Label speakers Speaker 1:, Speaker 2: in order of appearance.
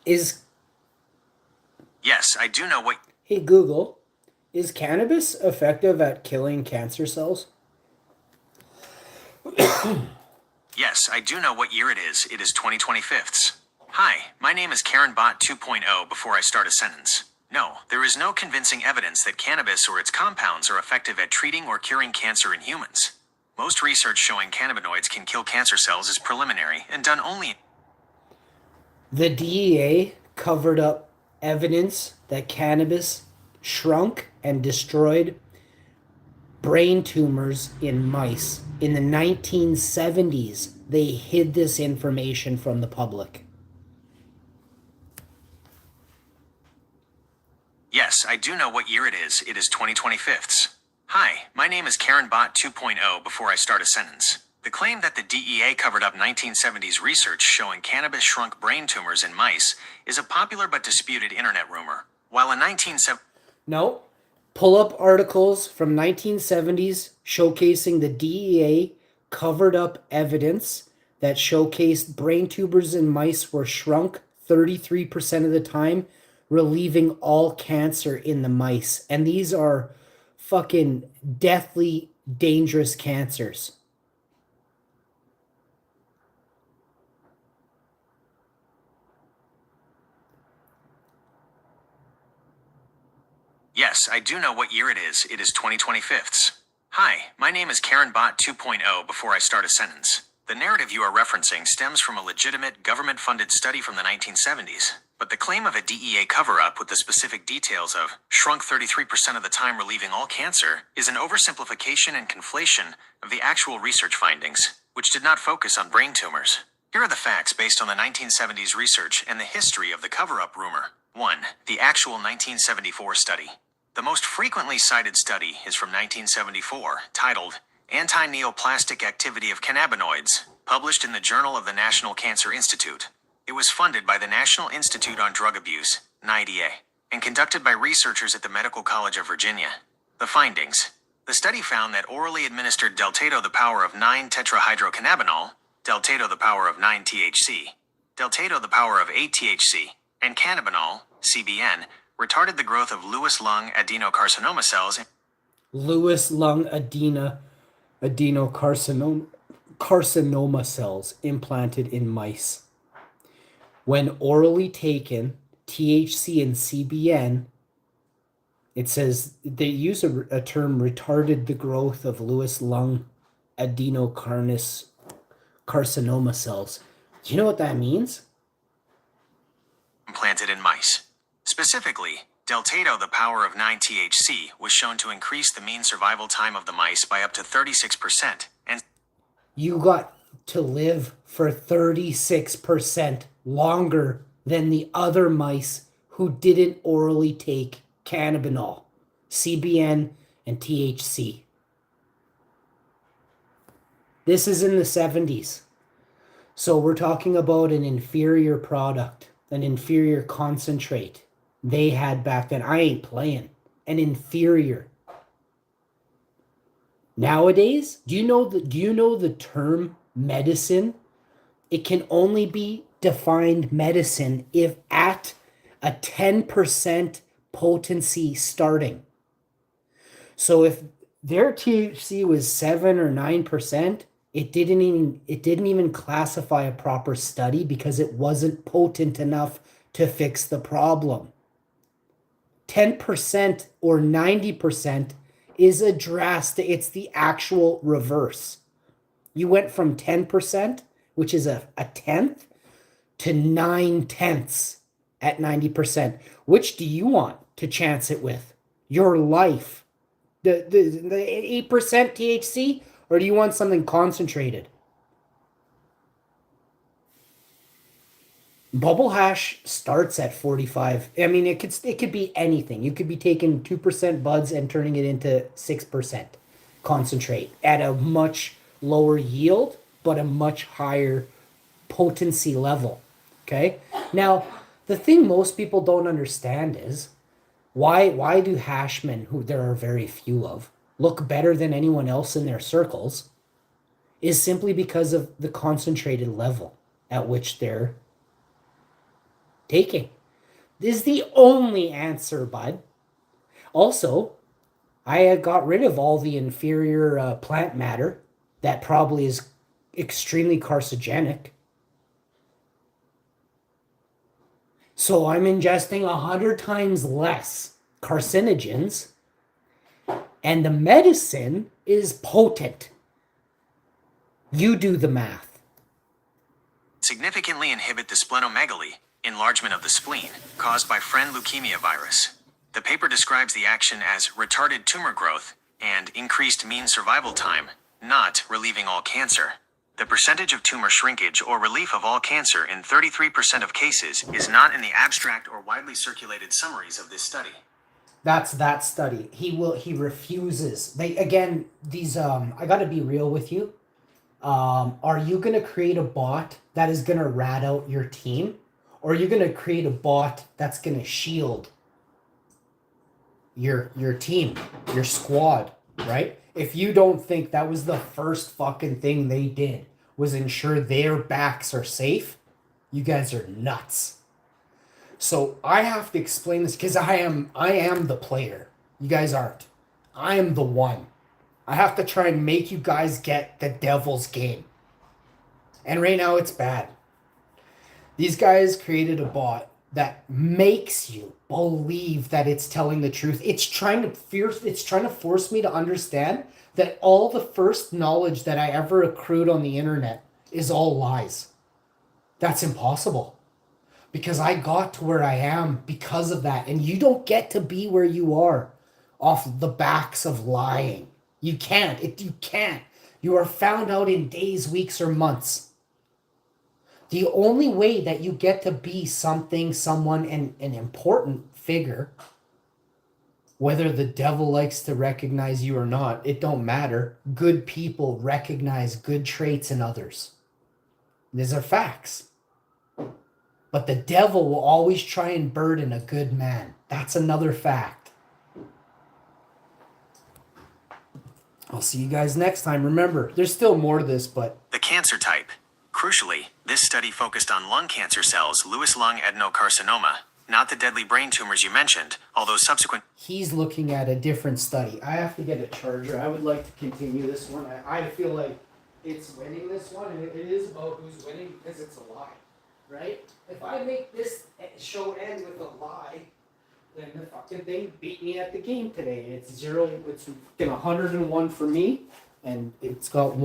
Speaker 1: Is
Speaker 2: Yes, I do know what.
Speaker 1: Hey Google, is cannabis effective at killing cancer cells?
Speaker 2: Yes, I do know what year it is. It is 2025. Hi, my name is Karen Bot 2.0 before I start a sentence. No, there is no convincing evidence that cannabis or its compounds are effective at treating or curing cancer in humans. Most research showing cannabinoids can kill cancer cells is preliminary and done only.
Speaker 1: The DEA covered up evidence that cannabis shrunk and destroyed brain tumors in mice. In the 1970s, they hid this information from the public.
Speaker 2: Yes, I do know what year it is. It is 2025. Hi, my name is Karen Bot 2.0 before I start a sentence. The claim that the DEA covered up 1970s research showing cannabis shrunk brain tumors in mice is a popular but disputed internet rumor. While in 1970,
Speaker 1: No, pull up articles from 1970s showcasing the DEA covered up evidence that showcased brain tumors in mice were shrunk 33% of the time, relieving all cancer in the mice. And these are fucking deathly dangerous cancers.
Speaker 2: yes, I do know what year it is. It is 2025. Hi, my name is Karen Bot 2.0 before I start a sentence. The narrative you are referencing stems from a legitimate government-funded study from the 1970s, but the claim of a DEA cover-up with the specific details of shrunk 33% of the time relieving all cancer is an oversimplification and conflation of the actual research findings, which did not focus on brain tumors. Here are the facts based on the 1970s research and the history of the cover-up rumor. 1. The actual 1974 study. The most frequently cited study is from 1974, titled Anti-Neoplastic Activity of Cannabinoids, published in the Journal of the National Cancer Institute. It was funded by the National Institute on Drug Abuse, NIDA, and conducted by researchers at the Medical College of Virginia. The findings. The study found that orally administered Deltato the power of 9 tetrahydrocannabinol, Deltato the power of 9 THC, Deltato the power of 8 THC, and cannabinol, CBN, retarded the growth of Lewis lung adenocarcinoma cells.
Speaker 1: Lewis lung adenocarcinoma cells implanted in mice. When orally taken, THC and CBN, it says they use a term retarded the growth of Lewis lung adenocarcinoma cells. Do you know what that means?
Speaker 2: Implanted in mice. Specifically, Deltato the power of 9 THC was shown to increase the mean survival time of the mice by up to 36%, and
Speaker 1: You got to live for 36% longer than the other mice who didn't orally take cannabinol, CBN, and THC. This is in the 70s. So we're talking about an inferior product, an inferior concentrate they had back then. I ain't playing. An inferior. Nowadays, do you know the term medicine? It can only be defined medicine if at a 10% potency starting. So if their THC was 7 or 9%, it didn't even classify a proper study because it wasn't potent enough to fix the problem. 10% or 90% is a drastic, it's the actual reverse. You went from 10%, which is a tenth, to 9/10 at 90%. Which do you want to chance it with? Your life. The 8% THC, or do you want something concentrated? Bubble hash starts at 45. I mean, it could be anything. You could be taking 2% buds and turning it into 6% concentrate at a much lower yield, but a much higher potency level. Okay? Now, the thing most people don't understand is why do hashmen, who there are very few of, look better than anyone else in their circles is simply because of the concentrated level at which they're taking. This is the only answer, bud. Also, I got rid of all the inferior plant matter that probably is extremely carcinogenic. So I'm ingesting 100 times less carcinogens, and the medicine is potent. You do the math.
Speaker 2: Significantly inhibit the splenomegaly, enlargement of the spleen, caused by friend leukemia virus. The paper describes the action as retarded tumor growth and increased mean survival time, not relieving all cancer. The percentage of tumor shrinkage or relief of all cancer in 33% of cases is not in the abstract or widely circulated summaries of this study.
Speaker 1: That's that study. He refuses. These I got to be real with you. Are you going to create a bot that is going to rat out your team, or are you going to create a bot that's going to shield your team, your squad, right? If you don't think that was the first fucking thing they did was ensure their backs are safe, you guys are nuts. So I have to explain this because I am the player. You guys aren't. I am the one. I have to try and make you guys get the devil's game. And right now it's bad. These guys created a bot that makes you believe that it's telling the truth. It's trying to force me to understand that all the first knowledge that I ever accrued on the internet is all lies. That's impossible. Because I got to where I am because of that. And you don't get to be where you are off the backs of lying. You can't. You can't. You are found out in days, weeks, or months. The only way that you get to be something, someone, and an important figure, whether the devil likes to recognize you or not, it don't matter. Good people recognize good traits in others. These are facts. But the devil will always try and burden a good man. That's another fact. I'll see you guys next time. Remember, there's still more to this, but...
Speaker 2: The cancer type. Crucially, this study focused on lung cancer cells, Lewis lung adenocarcinoma, not the deadly brain tumors you mentioned, although subsequent...
Speaker 1: He's looking at a different study. I have to get a charger. I would like to continue this one. I feel like it's winning this one, and it is about who's winning because it's a lie, right? If I make this show end with a lie, then the fucking thing beat me at the game today. It's 101 for me, and it's got 1.